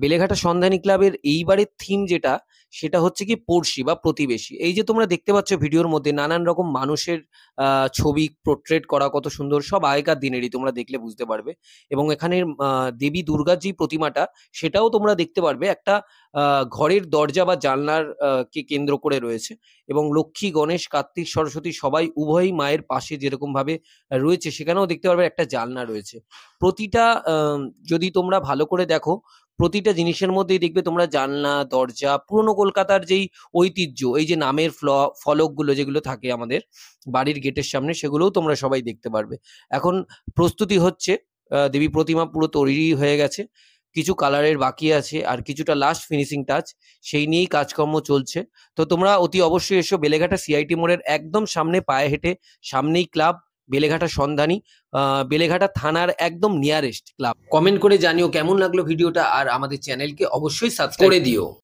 বেলেঘাটা সন্ধানী ক্লাবের এইবারের থিম যেটা, সেটা হচ্ছে কি পড়শি বা প্রতিবেশী। এই যে তোমরা দেখতে পাচ্ছ ভিডিওর মধ্যে নানান রকম মানুষের ছবি পোর্ট্রেট করা কত সুন্দর, সব আগেকার দিনেরই, তোমরা দেখলে বুঝতে পারবে। এবং এখানের দেবী দুর্গার যে প্রতিমাটা, সেটাও তোমরা দেখতে পারবে একটা ঘরের দরজা বা জানলার কে কেন্দ্র করে রয়েছে। এবং লক্ষ্মী, গণেশ, কার্তিক, সরস্বতী সবাই উভয়ই মায়ের পাশে যেরকম ভাবে রয়েছে, সেখানেও দেখতে পারবে একটা জানলা রয়েছে। প্রতিটা যদি তোমরা ভালো করে দেখো, প্রতিটা জিনিসের মধ্যেই দেখবে তোমরা জানলা, দরজা, পুরনো কলকাতার যেই ঐতিহ্য, এই যে নামের ফলকগুলো যেগুলো থাকে আমাদের বাড়ির গেটের সামনে, সেগুলোও তোমরা সবাই দেখতে পারবে। এখন প্রস্তুতি হচ্ছে, দেবী প্রতিমা পুরো তৈরি হয়ে গেছে, কিছু কালারের বাকি আছে, আর কিছুটা লাস্ট ফিনিশিং টাচ, সেই নিয়েই কাজকর্ম চলছে। তো তোমরা অতি অবশ্যই এসো বেলেঘাটা সিআইটি মোড়ের একদম সামনে, পায়ে হেঁটে সামনেই ক্লাব বেলেঘাটা সন্ধানী, বেলেঘাটা থানার একদম নিয়ারেস্ট ক্লাব। কমেন্ট করে জানিও কেমন লাগলো ভিডিওটা, আর আমাদের চ্যানেলকে অবশ্যই সাবস্ক্রাইব করে দিও।